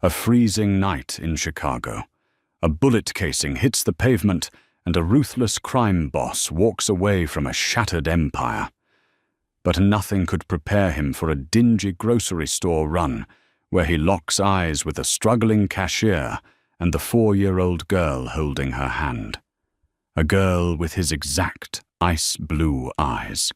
A freezing night in Chicago. A bullet casing hits the pavement and a ruthless crime boss walks away from a shattered empire. But nothing could prepare him for a dingy grocery store run where he locks eyes with a struggling cashier and the 4-year-old girl holding her hand. A girl with his exact ice blue eyes.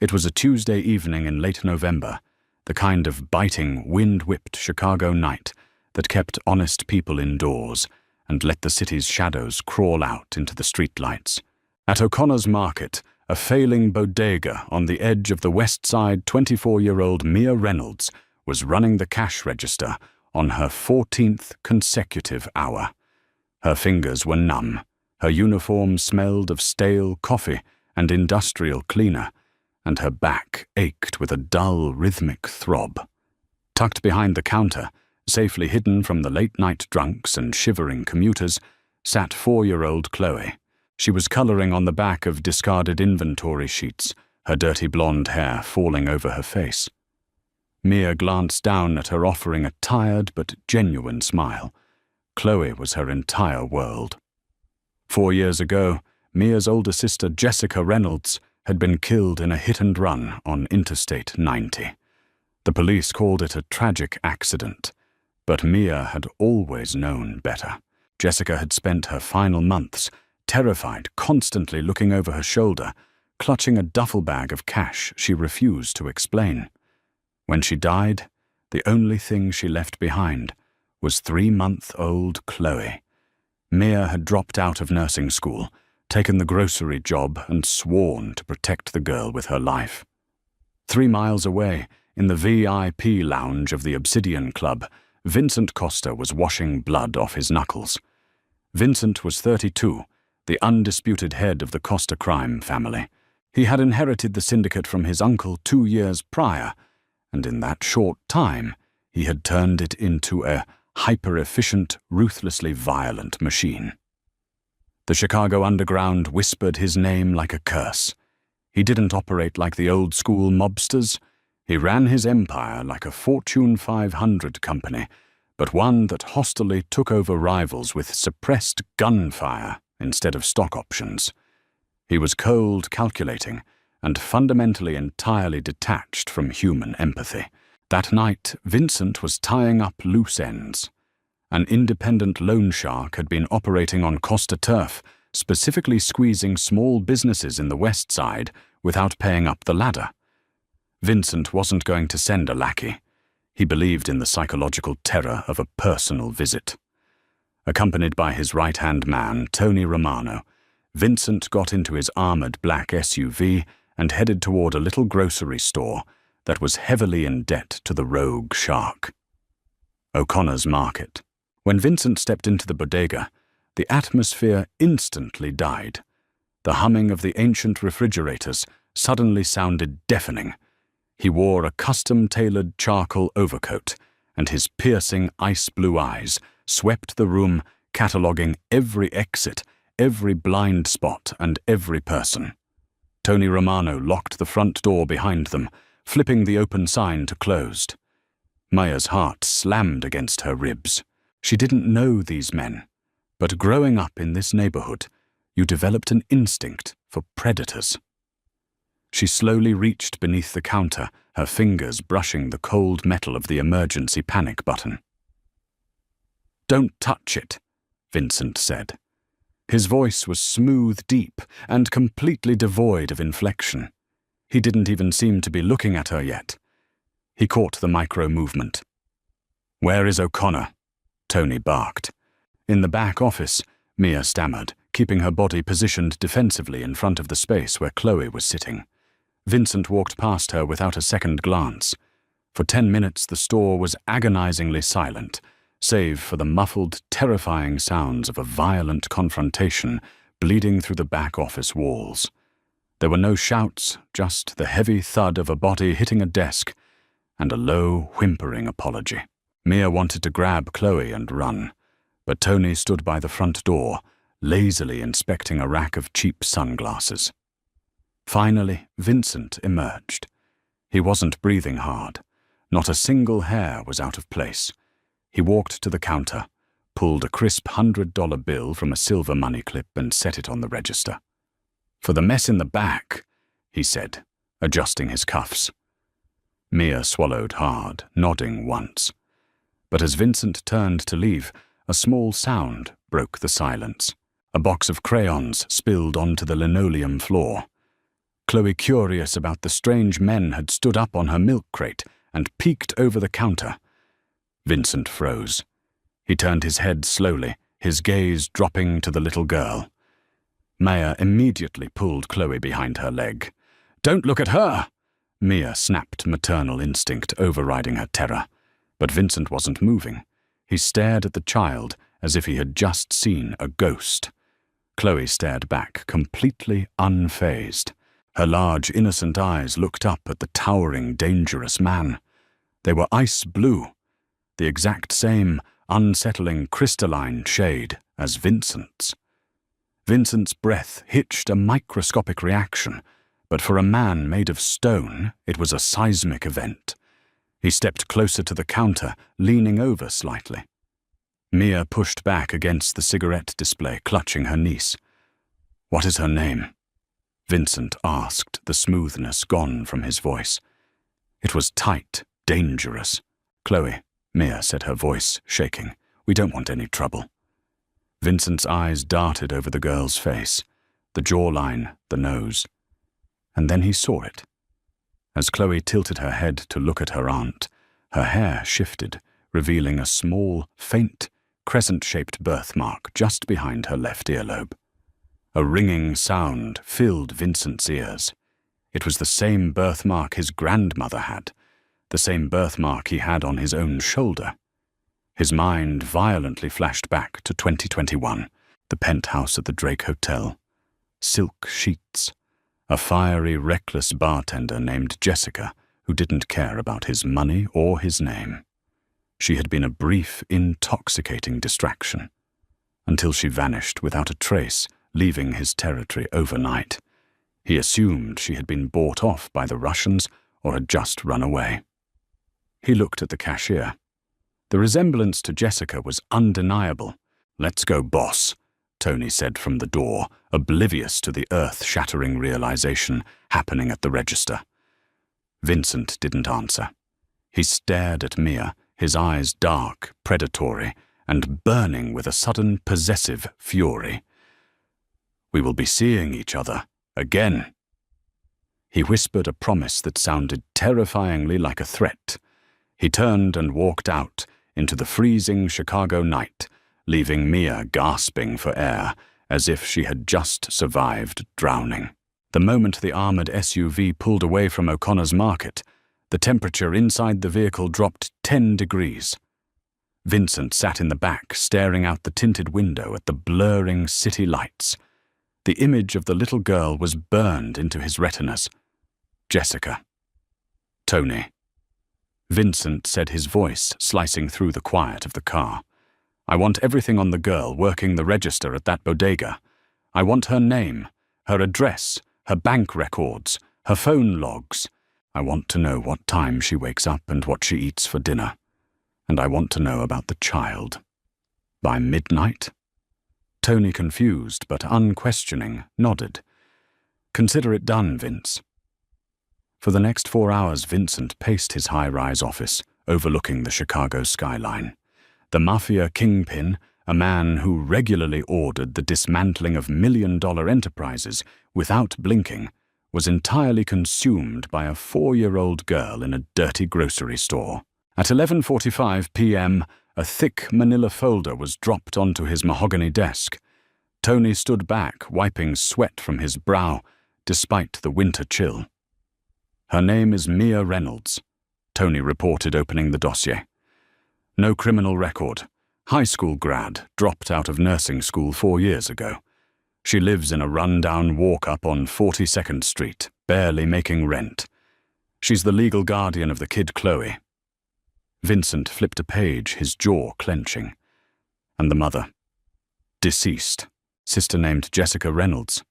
It was a Tuesday evening in late November, the kind of biting, wind-whipped Chicago night that kept honest people indoors and let the city's shadows crawl out into the streetlights. At O'Connor's Market, a failing bodega on the edge of the West Side, 24-year-old Mia Reynolds was running the cash register on her 14th consecutive hour. Her fingers were numb, her uniform smelled of stale coffee and industrial cleaner, and her back ached with a dull, rhythmic throb. Tucked behind the counter, safely hidden from the late-night drunks and shivering commuters, sat 4-year-old Chloe. She was coloring on the back of discarded inventory sheets, her dirty blonde hair falling over her face. Mia glanced down at her, offering a tired but genuine smile. Chloe was her entire world. 4 years ago, Mia's older sister Jessica Reynolds had been killed in a hit-and-run on Interstate 90. The police called it a tragic accident, but Mia had always known better. Jessica had spent her final months terrified, constantly looking over her shoulder, clutching a duffel bag of cash she refused to explain. When she died, the only thing she left behind was 3-month-old Chloe. Mia had dropped out of nursing school, taken the grocery job, and sworn to protect the girl with her life. 3 miles away, in the VIP lounge of the Obsidian Club, Vincent Costa was washing blood off his knuckles. Vincent was 32, the undisputed head of the Costa crime family. He had inherited the syndicate from his uncle 2 years prior, and in that short time, he had turned it into a hyper-efficient, ruthlessly violent machine. The Chicago underground whispered his name like a curse. He didn't operate like the old-school mobsters. He ran his empire like a Fortune 500 company, but one that hostilely took over rivals with suppressed gunfire instead of stock options. He was cold, calculating, and fundamentally entirely detached from human empathy. That night, Vincent was tying up loose ends. An independent loan shark had been operating on Costa turf, specifically squeezing small businesses in the West Side without paying up the ladder. Vincent wasn't going to send a lackey. He believed in the psychological terror of a personal visit. Accompanied by his right-hand man, Tony Romano, Vincent got into his armored black SUV and headed toward a little grocery store that was heavily in debt to the rogue shark. O'Connor's Market. When Vincent stepped into the bodega, the atmosphere instantly died. The humming of the ancient refrigerators suddenly sounded deafening. He wore a custom-tailored charcoal overcoat, and his piercing ice-blue eyes swept the room, cataloging every exit, every blind spot, and every person. Tony Romano locked the front door behind them, flipping the open sign to closed. Maya's heart slammed against her ribs. She didn't know these men, but growing up in this neighborhood, you developed an instinct for predators. She slowly reached beneath the counter, her fingers brushing the cold metal of the emergency panic button. "Don't touch it," Vincent said. His voice was smooth, deep, and completely devoid of inflection. He didn't even seem to be looking at her yet. He caught the micro-movement. "Where is O'Connor?" Tony barked. In the back office, Mia stammered, keeping her body positioned defensively in front of the space where Chloe was sitting. Vincent walked past her without a second glance. For 10 minutes the store was agonizingly silent, save for the muffled, terrifying sounds of a violent confrontation bleeding through the back office walls. There were no shouts, just the heavy thud of a body hitting a desk, and a low, whimpering apology. Mia wanted to grab Chloe and run, but Tony stood by the front door, lazily inspecting a rack of cheap sunglasses. Finally, Vincent emerged. He wasn't breathing hard. Not a single hair was out of place. He walked to the counter, pulled a crisp $100 bill from a silver money clip and set it on the register. "For the mess in the back," he said, adjusting his cuffs. Mia swallowed hard, nodding once. But as Vincent turned to leave, a small sound broke the silence. A box of crayons spilled onto the linoleum floor. Chloe, curious about the strange men, had stood up on her milk crate and peeked over the counter. Vincent froze. He turned his head slowly, his gaze dropping to the little girl. Maya immediately pulled Chloe behind her leg. "Don't look at her!" Mia snapped, maternal instinct overriding her terror. But Vincent wasn't moving. He stared at the child as if he had just seen a ghost. Chloe stared back, completely unfazed. Her large, innocent eyes looked up at the towering, dangerous man. They were ice blue, the exact same unsettling crystalline shade as Vincent's. Vincent's breath hitched a microscopic reaction, but for a man made of stone, it was a seismic event. He stepped closer to the counter, leaning over slightly. Mia pushed back against the cigarette display, clutching her niece. "What is her name?" Vincent asked, the smoothness gone from his voice. It was tight, dangerous. "Chloe," Mia said, her voice shaking. "We don't want any trouble." Vincent's eyes darted over the girl's face, the jawline, the nose. And then he saw it. As Chloe tilted her head to look at her aunt, her hair shifted, revealing a small, faint, crescent-shaped birthmark just behind her left earlobe. A ringing sound filled Vincent's ears. It was the same birthmark his grandmother had, the same birthmark he had on his own shoulder. His mind violently flashed back to 2021, the penthouse at the Drake Hotel. Silk sheets. A fiery, reckless bartender named Jessica who didn't care about his money or his name. She had been a brief, intoxicating distraction, until she vanished without a trace, leaving his territory overnight. He assumed she had been bought off by the Russians or had just run away. He looked at the cashier. The resemblance to Jessica was undeniable. "Let's go, boss," Tony said from the door, oblivious to the earth-shattering realization happening at the register. Vincent didn't answer. He stared at Mia, his eyes dark, predatory, and burning with a sudden possessive fury. "We will be seeing each other again." He whispered a promise that sounded terrifyingly like a threat. He turned and walked out into the freezing Chicago night, leaving Mia gasping for air, as if she had just survived drowning. The moment the armored SUV pulled away from O'Connor's Market, the temperature inside the vehicle dropped 10 degrees. Vincent sat in the back, staring out the tinted window at the blurring city lights. The image of the little girl was burned into his retinas. Jessica. Tony. Vincent said, his voice slicing through the quiet of the car. "I want everything on the girl working the register at that bodega. I want her name, her address, her bank records, her phone logs. I want to know what time she wakes up and what she eats for dinner. And I want to know about the child. By midnight?" Tony, confused but unquestioning, nodded. "Consider it done, Vince." For the next 4 hours, Vincent paced his high-rise office, overlooking the Chicago skyline. The Mafia kingpin, a man who regularly ordered the dismantling of million-dollar enterprises without blinking, was entirely consumed by a 4-year-old girl in a dirty grocery store. At 11:45 p.m., a thick manila folder was dropped onto his mahogany desk. Tony stood back, wiping sweat from his brow, despite the winter chill. "Her name is Mia Reynolds," Tony reported, opening the dossier. "No criminal record. High school grad, dropped out of nursing school 4 years ago. She lives in a run-down walk-up on 42nd Street, barely making rent. She's the legal guardian of the kid Chloe." Vincent flipped a page, his jaw clenching. "And the mother? Deceased. Sister named Jessica Reynolds.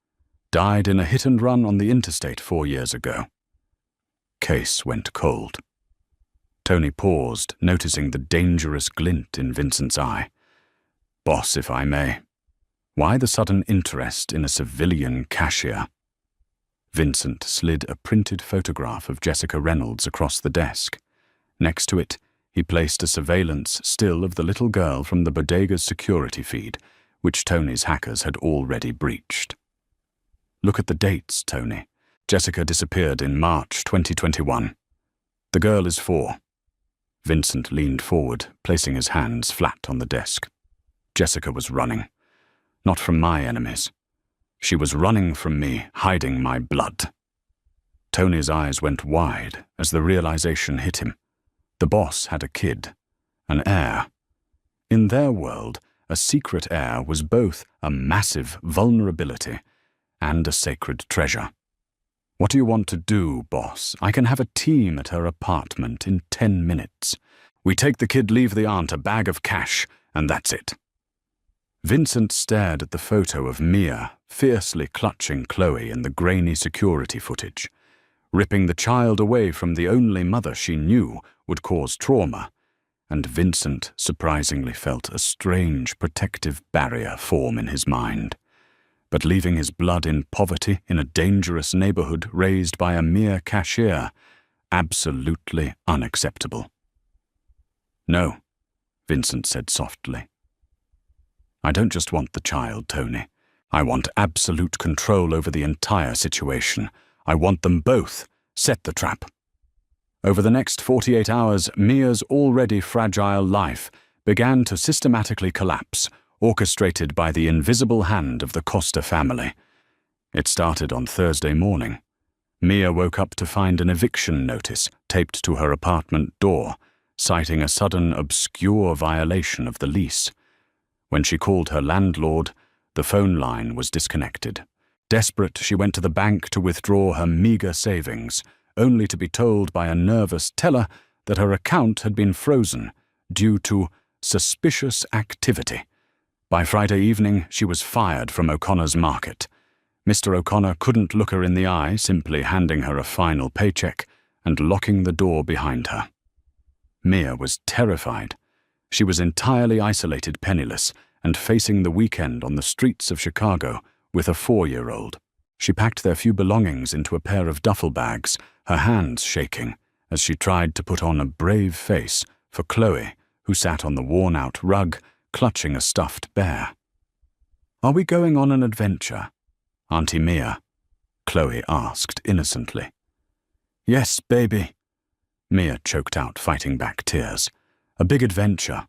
Died in a hit-and-run on the interstate 4 years ago." Case went cold. Tony paused, noticing the dangerous glint in Vincent's eye. "Boss, if I may, why the sudden interest in a civilian cashier?" Vincent slid a printed photograph of Jessica Reynolds across the desk. Next to it, he placed a surveillance still of the little girl from the bodega's security feed, which Tony's hackers had already breached. "Look at the dates, Tony. Jessica disappeared in March 2021. The girl is 4. Vincent leaned forward, placing his hands flat on the desk. Jessica was running. Not from my enemies. She was running from me, hiding my blood. Tony's eyes went wide as the realization hit him. The boss had a kid, an heir. In their world, a secret heir was both a massive vulnerability and a sacred treasure. "What do you want to do, boss? I can have a team at her apartment in 10 minutes. We take the kid, leave the aunt a bag of cash, and that's it." Vincent stared at the photo of Mia fiercely clutching Chloe in the grainy security footage. Ripping the child away from the only mother she knew would cause trauma, and Vincent surprisingly felt a strange protective barrier form in his mind. But leaving his blood in poverty in a dangerous neighborhood raised by a mere cashier, absolutely unacceptable. "No," Vincent said softly. "I don't just want the child, Tony. I want absolute control over the entire situation. I want them both. Set the trap." Over the next 48 hours, Mia's already fragile life began to systematically collapse, orchestrated by the invisible hand of the Costa family. It started on Thursday morning. Mia woke up to find an eviction notice taped to her apartment door, citing a sudden obscure violation of the lease. When she called her landlord, the phone line was disconnected. Desperate, she went to the bank to withdraw her meager savings, only to be told by a nervous teller that her account had been frozen due to suspicious activity. By Friday evening, she was fired from O'Connor's market. Mr. O'Connor couldn't look her in the eye, simply handing her a final paycheck and locking the door behind her. Mia was terrified. She was entirely isolated, penniless, and facing the weekend on the streets of Chicago with a 4-year-old. She packed their few belongings into a pair of duffel bags, her hands shaking, as she tried to put on a brave face for Chloe, who sat on the worn-out rug, clutching a stuffed bear. "Are we going on an adventure, Auntie Mia?" Chloe asked innocently. "Yes, baby," Mia choked out, fighting back tears. "A big adventure."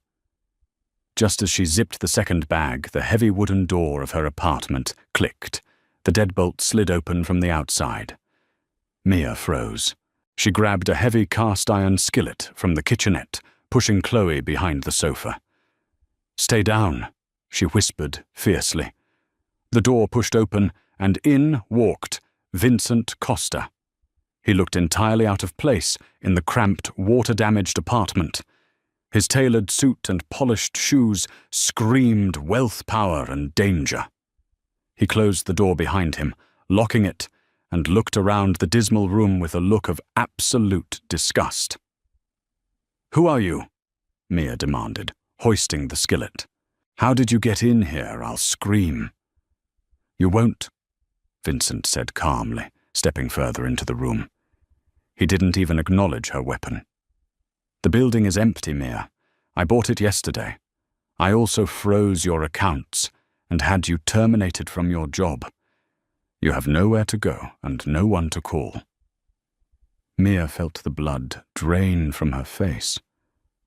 Just as she zipped the second bag, the heavy wooden door of her apartment clicked. The deadbolt slid open from the outside. Mia froze. She grabbed a heavy cast-iron skillet from the kitchenette, pushing Chloe behind the sofa. "Stay down," she whispered fiercely. The door pushed open, and in walked Vincent Costa. He looked entirely out of place in the cramped, water-damaged apartment. His tailored suit and polished shoes screamed wealth, power, and danger. He closed the door behind him, locking it, and looked around the dismal room with a look of absolute disgust. "Who are you?" Mia demanded, hoisting the skillet. "How did you get in here? I'll scream." "You won't," Vincent said calmly, stepping further into the room. He didn't even acknowledge her weapon. "The building is empty, Mia. I bought it yesterday. I also froze your accounts and had you terminated from your job. You have nowhere to go and no one to call." Mia felt the blood drain from her face.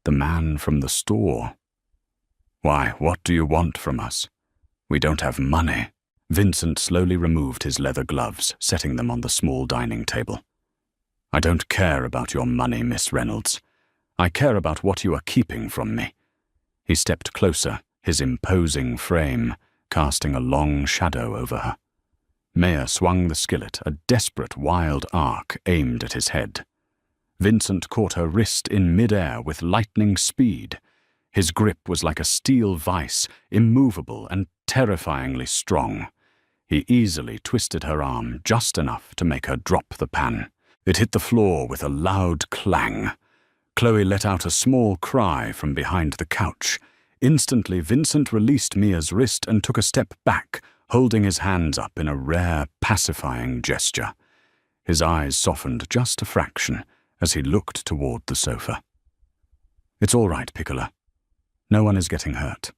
The man from the store. "Why, what do you want from us? We don't have money." Vincent slowly removed his leather gloves, setting them on the small dining table. "I don't care about your money, Miss Reynolds. I care about what you are keeping from me." He stepped closer, his imposing frame casting a long shadow over her. Mia swung the skillet, a desperate wild arc aimed at his head. Vincent caught her wrist in midair with lightning speed. His grip was like a steel vice, immovable and terrifyingly strong. He easily twisted her arm just enough to make her drop the pan. It hit the floor with a loud clang. Chloe let out a small cry from behind the couch. Instantly, Vincent released Mia's wrist and took a step back, holding his hands up in a rare, pacifying gesture. His eyes softened just a fraction as he looked toward the sofa. "It's all right, Piccola. No one is getting hurt."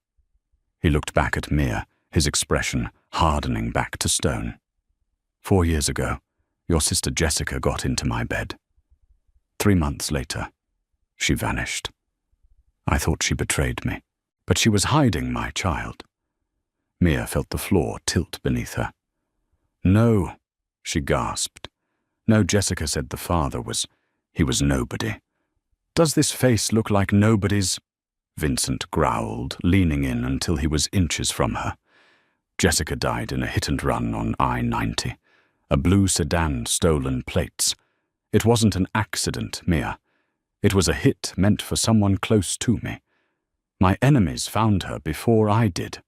He looked back at Mia, his expression hardening back to stone. 4 years ago, your sister Jessica got into my bed. 3 months later, she vanished. I thought she betrayed me, but she was hiding my child." Mia felt the floor tilt beneath her. "No," she gasped. "No, Jessica said the father he was nobody." "Does this face look like nobody's?" Vincent growled, leaning in until he was inches from her. "Jessica died in a hit-and-run on I-90. A blue sedan stolen plates. It wasn't an accident, Mia. It was a hit meant for someone close to me. My enemies found her before I did."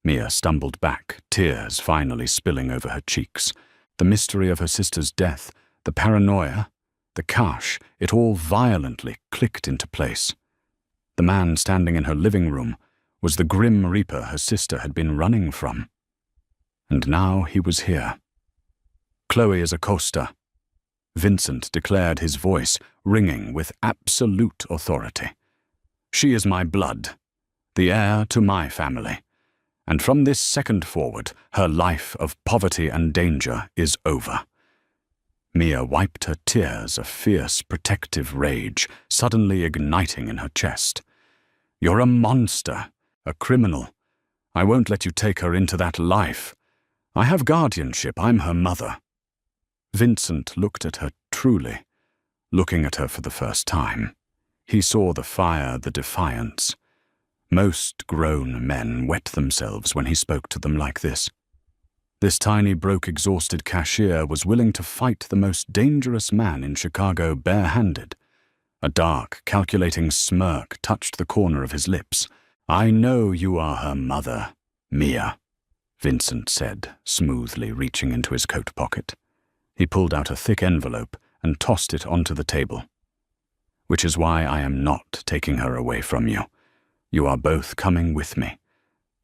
Mia stumbled back, tears finally spilling over her cheeks. The mystery of her sister's death, the paranoia, the cash, it all violently clicked into place. The man standing in her living room was the grim reaper her sister had been running from. And now he was here. "Chloe is Acosta," Vincent declared, his voice ringing with absolute authority. "She is my blood, the heir to my family, and from this second forward, her life of poverty and danger is over." Mia wiped her tears, a fierce, protective rage suddenly igniting in her chest. "You're a monster, a criminal. I won't let you take her into that life. I have guardianship, I'm her mother." Vincent looked at her truly, looking at her for the first time. He saw the fire, the defiance. Most grown men wet themselves when he spoke to them like this. This tiny, broke-exhausted cashier was willing to fight the most dangerous man in Chicago bare-handed. A dark, calculating smirk touched the corner of his lips. "I know you are her mother, Mia," Vincent said, smoothly reaching into his coat pocket. He pulled out a thick envelope and tossed it onto the table. "Which is why I am not taking her away from you. You are both coming with me,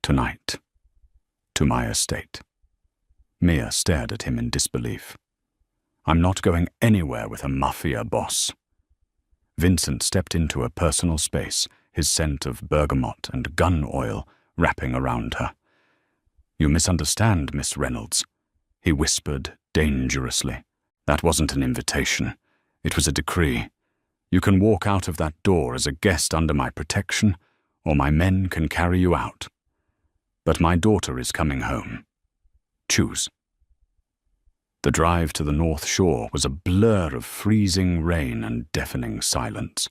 tonight, to my estate." Mia stared at him in disbelief. "I'm not going anywhere with a mafia boss." Vincent stepped into her personal space, his scent of bergamot and gun oil wrapping around her. "You misunderstand, Miss Reynolds," he whispered dangerously. "That wasn't an invitation. It was a decree. You can walk out of that door as a guest under my protection, or my men can carry you out. But my daughter is coming home. Choose." The drive to the North Shore was a blur of freezing rain and deafening silence.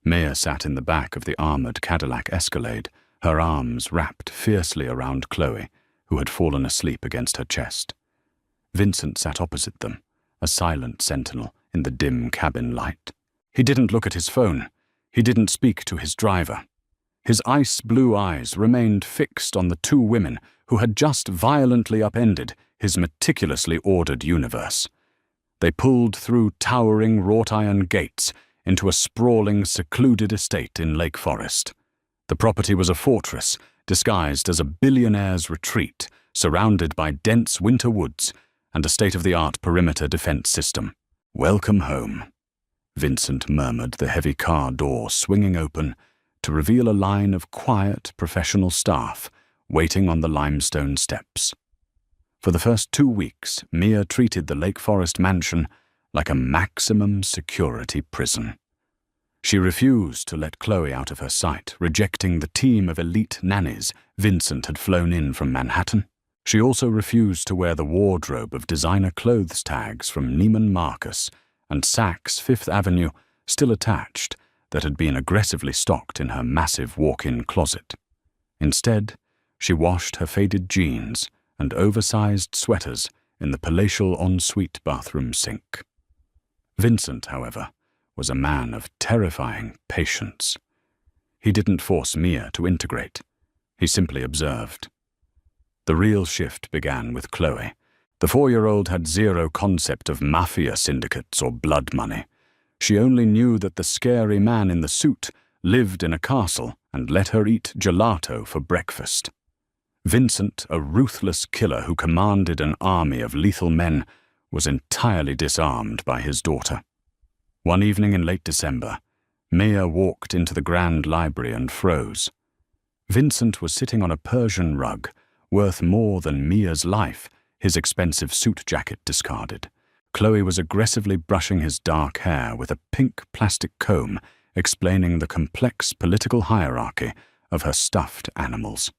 Mia sat in the back of the armored Cadillac Escalade, her arms wrapped fiercely around Chloe, who had fallen asleep against her chest. Vincent sat opposite them, a silent sentinel in the dim cabin light. He didn't look at his phone. He didn't speak to his driver. His ice-blue eyes remained fixed on the two women who had just violently upended his meticulously ordered universe. They pulled through towering wrought-iron gates into a sprawling, secluded estate in Lake Forest. The property was a fortress, disguised as a billionaire's retreat, surrounded by dense winter woods and a state-of-the-art perimeter defense system. "Welcome home," Vincent murmured, the heavy car door swinging open to reveal a line of quiet, professional staff waiting on the limestone steps. For the first 2 weeks, Mia treated the Lake Forest mansion like a maximum security prison. She refused to let Chloe out of her sight, rejecting the team of elite nannies Vincent had flown in from Manhattan. She also refused to wear the wardrobe of designer clothes tags from Neiman Marcus and Saks Fifth Avenue still attached that had been aggressively stocked in her massive walk-in closet. Instead, she washed her faded jeans and oversized sweaters in the palatial ensuite bathroom sink. Vincent, however, was a man of terrifying patience. He didn't force Mia to integrate. He simply observed. The real shift began with Chloe. The 4-year-old had zero concept of mafia syndicates or blood money. She only knew that the scary man in the suit lived in a castle and let her eat gelato for breakfast. Vincent, a ruthless killer who commanded an army of lethal men, was entirely disarmed by his daughter. One evening in late December, Mia walked into the Grand Library and froze. Vincent was sitting on a Persian rug, worth more than Mia's life, his expensive suit jacket discarded. Chloe was aggressively brushing his dark hair with a pink plastic comb, explaining the complex political hierarchy of her stuffed animals.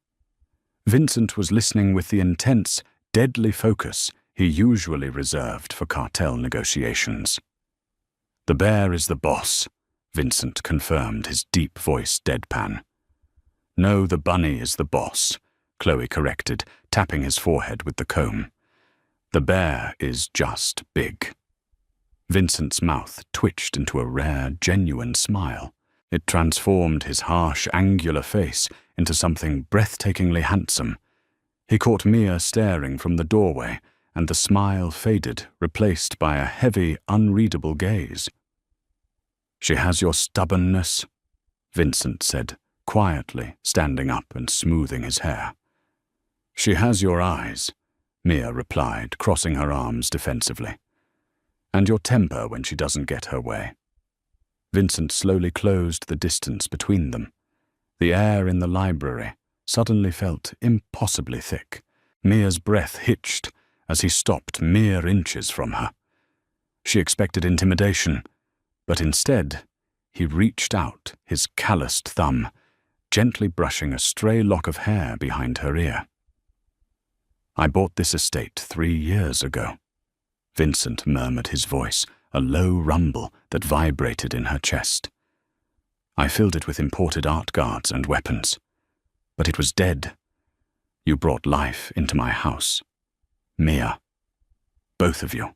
Vincent was listening with the intense, deadly focus he usually reserved for cartel negotiations. "The bear is the boss," Vincent confirmed, his deep voice deadpan. "No, the bunny is the boss," Chloe corrected, tapping his forehead with the comb. "The bear is just big." Vincent's mouth twitched into a rare, genuine smile. It transformed his harsh, angular face into something breathtakingly handsome. He caught Mia staring from the doorway, and the smile faded, replaced by a heavy, unreadable gaze. "She has your stubbornness," Vincent said, quietly, standing up and smoothing his hair. "She has your eyes," Mia replied, crossing her arms defensively. "And your temper when she doesn't get her way." Vincent slowly closed the distance between them. The air in the library suddenly felt impossibly thick. Mia's breath hitched as he stopped mere inches from her. She expected intimidation, but instead he reached out his calloused thumb, gently brushing a stray lock of hair behind her ear. "I bought this estate 3 years ago," Vincent murmured, his voice a low rumble that vibrated in her chest. "I filled it with imported art guards and weapons, but it was dead. You brought life into my house. Mia. Both of you."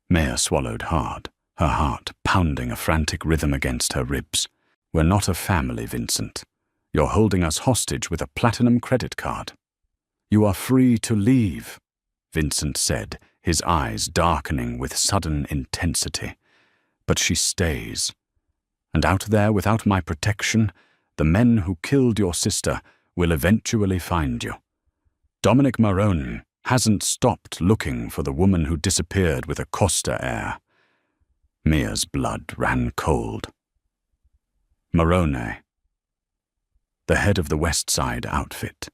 Mia swallowed hard, her heart pounding a frantic rhythm against her ribs. "We're not a family, Vincent. You're holding us hostage with a platinum credit card." "You are free to leave," Vincent said, his eyes darkening with sudden intensity. "But she stays. And out there without my protection, the men who killed your sister will eventually find you. Dominic Marone hasn't stopped looking for the woman who disappeared with a Costa heir." Mia's blood ran cold. "Marone, the head of the West Side outfit,"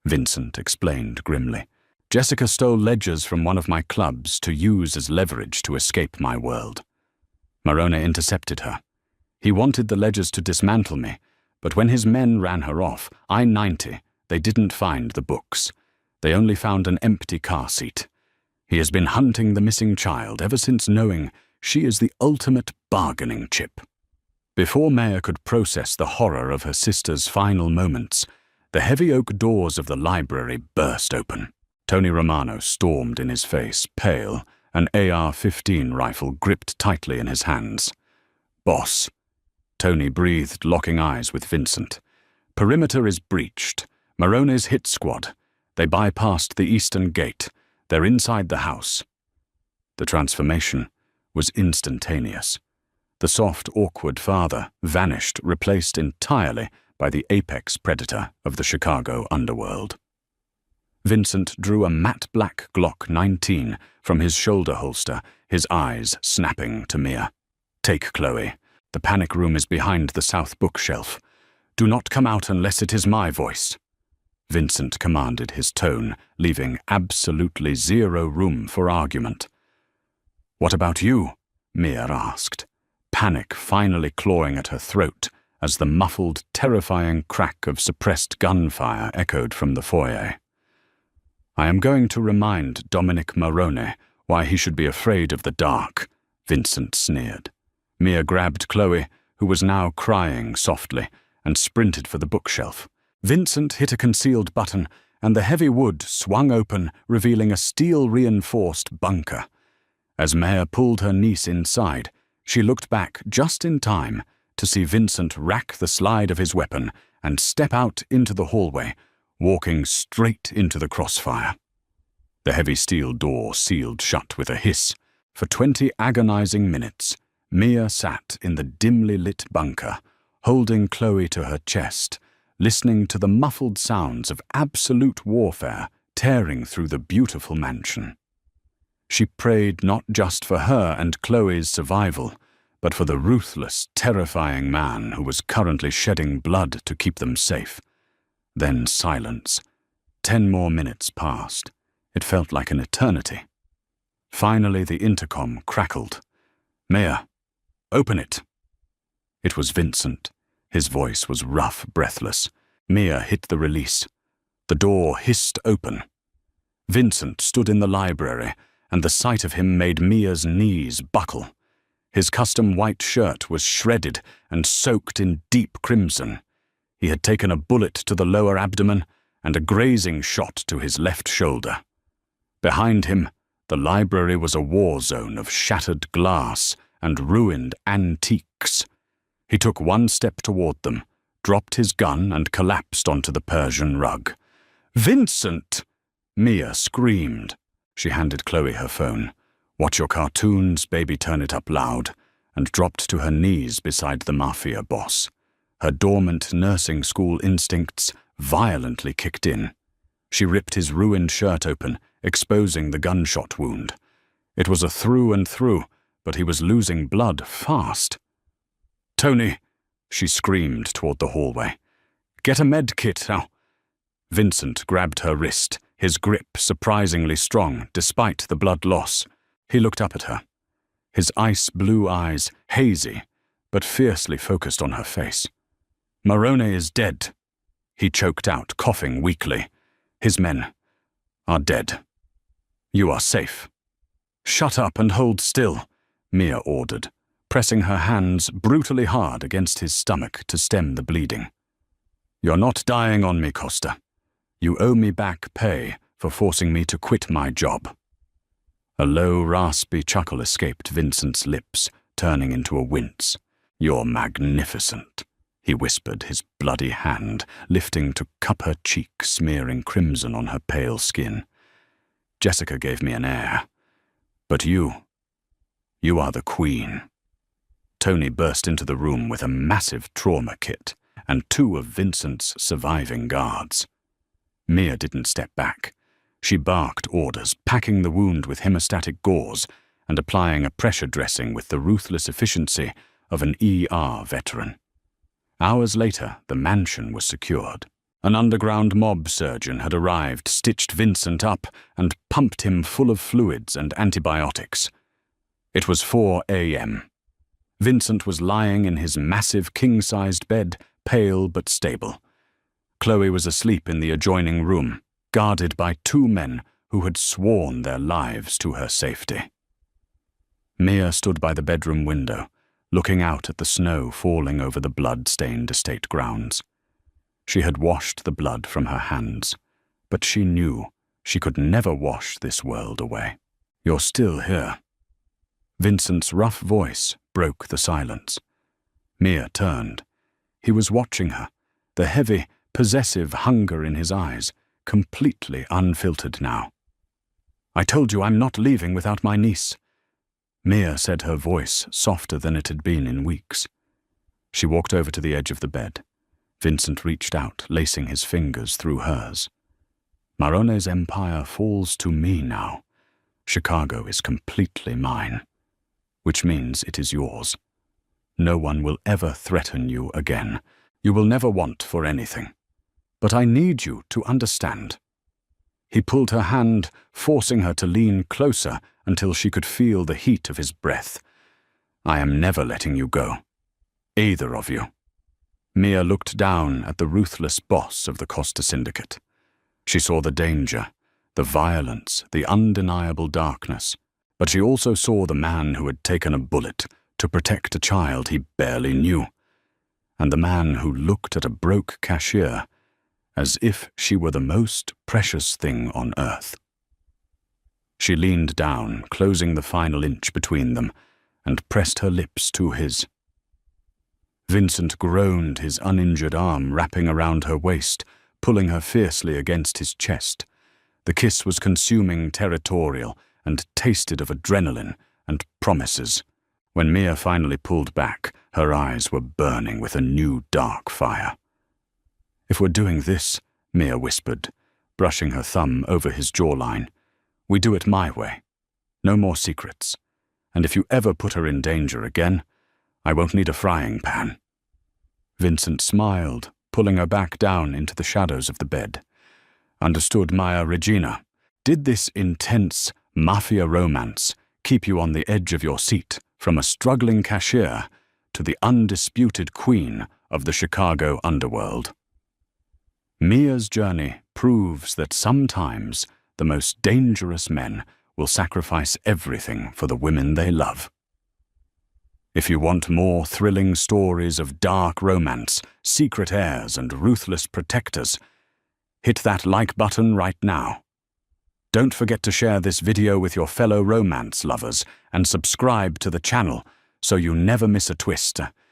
Vincent explained grimly. "Jessica stole ledgers from one of my clubs to use as leverage to escape my world. Marone intercepted her. He wanted the ledgers to dismantle me, but when his men ran her off, I-90, they didn't find the books. They only found an empty car seat. He has been hunting the missing child ever since knowing she is the ultimate bargaining chip." Before Maya could process the horror of her sister's final moments, the heavy oak doors of the library burst open. Tony Romano stormed in his face, pale, an AR-15 rifle gripped tightly in his hands. "Boss," Tony breathed, locking eyes with Vincent. "Perimeter is breached. Marone's hit squad. They bypassed the eastern gate. They're inside the house." The transformation was instantaneous. The soft, awkward father vanished, replaced entirely by the apex predator of the Chicago underworld. Vincent drew a matte black Glock 19 from his shoulder holster, his eyes snapping to Mia. "Take Chloe. The panic room is behind the south bookshelf. Do not come out unless it is my voice." Vincent commanded, his tone leaving absolutely zero room for argument. "What about you?" Mia asked, panic finally clawing at her throat as the muffled, terrifying crack of suppressed gunfire echoed from the foyer. "I am going to remind Dominic Marone why he should be afraid of the dark," Vincent sneered. Mia grabbed Chloe, who was now crying softly, and sprinted for the bookshelf. Vincent hit a concealed button, and the heavy wood swung open, revealing a steel-reinforced bunker. As Maya pulled her niece inside, she looked back just in time to see Vincent rack the slide of his weapon and step out into the hallway, walking straight into the crossfire. The heavy steel door sealed shut with a hiss. For 20 agonizing minutes, Mia sat in the dimly lit bunker, holding Chloe to her chest, listening to the muffled sounds of absolute warfare tearing through the beautiful mansion. She prayed not just for her and Chloe's survival, but for the ruthless, terrifying man who was currently shedding blood to keep them safe. Then silence. 10 more minutes passed. It felt like an eternity. Finally, the intercom crackled. "Mia, open it." It was Vincent. His voice was rough, breathless. Mia hit the release. The door hissed open. Vincent stood in the library, and the sight of him made Mia's knees buckle. His custom white shirt was shredded and soaked in deep crimson. He had taken a bullet to the lower abdomen and a grazing shot to his left shoulder. Behind him, the library was a war zone of shattered glass and ruined antiques. He took one step toward them, dropped his gun and collapsed onto the Persian rug. "Vincent!" Mia screamed. She handed Chloe her phone. "Watch your cartoons, baby, turn it up loud," and dropped to her knees beside the Mafia Boss. Her dormant nursing school instincts violently kicked in. She ripped his ruined shirt open, exposing the gunshot wound. It was a through and through, but he was losing blood fast. "Tony," she screamed toward the hallway. "Get a med kit now." Vincent grabbed her wrist, his grip surprisingly strong despite the blood loss. He looked up at her. His ice-blue eyes, hazy, but fiercely focused on her face. "Marone is dead," he choked out, coughing weakly. "His men are dead. You are safe." "Shut up and hold still," Mia ordered, pressing her hands brutally hard against his stomach to stem the bleeding. "You're not dying on me, Costa. You owe me back pay for forcing me to quit my job." A low, raspy chuckle escaped Vincent's lips, turning into a wince. "You're magnificent," he whispered, his bloody hand lifting to cup her cheek, smearing crimson on her pale skin. "Jessica gave me an heir. But you are the queen." Tony burst into the room with a massive trauma kit and 2 of Vincent's surviving guards. Mia didn't step back. She barked orders, packing the wound with hemostatic gauze and applying a pressure dressing with the ruthless efficiency of an ER veteran. Hours later, the mansion was secured. An underground mob surgeon had arrived, stitched Vincent up, and pumped him full of fluids and antibiotics. It was 4 a.m. Vincent was lying in his massive king-sized bed, pale but stable. Chloe was asleep in the adjoining room, guarded by 2 men who had sworn their lives to her safety. Mia stood by the bedroom window, looking out at the snow falling over the blood-stained estate grounds. She had washed the blood from her hands, but she knew she could never wash this world away. "You're still here." Vincent's rough voice broke the silence. Mia turned. He was watching her, the heavy, possessive hunger in his eyes, completely unfiltered now. "I told you I'm not leaving without my niece," Mia said, her voice softer than it had been in weeks. She walked over to the edge of the bed. Vincent reached out, lacing his fingers through hers. "Marone's empire falls to me now. Chicago is completely mine, which means it is yours. No one will ever threaten you again. You will never want for anything. But I need you to understand." He pulled her hand, forcing her to lean closer until she could feel the heat of his breath. "I am never letting you go. Either of you." Mia looked down at the ruthless boss of the Costa Syndicate. She saw the danger, the violence, the undeniable darkness, but she also saw the man who had taken a bullet to protect a child he barely knew, and the man who looked at a broke cashier as if she were the most precious thing on earth. She leaned down, closing the final inch between them, and pressed her lips to his. Vincent groaned, his uninjured arm wrapping around her waist, pulling her fiercely against his chest. The kiss was consuming, territorial, and tasted of adrenaline and promises. When Mia finally pulled back, her eyes were burning with a new dark fire. "If we're doing this," Mia whispered, brushing her thumb over his jawline, "we do it my way. No more secrets. And if you ever put her in danger again, I won't need a frying pan." Vincent smiled, pulling her back down into the shadows of the bed. "Understood, Maya Regina. Did this intense mafia romance keep you on the edge of your seat, from a struggling cashier to the undisputed queen of the Chicago underworld?" Mia's journey proves that sometimes the most dangerous men will sacrifice everything for the women they love. If you want more thrilling stories of dark romance, secret heirs, and ruthless protectors, hit that like button right now. Don't forget to share this video with your fellow romance lovers and subscribe to the channel so you never miss a twist.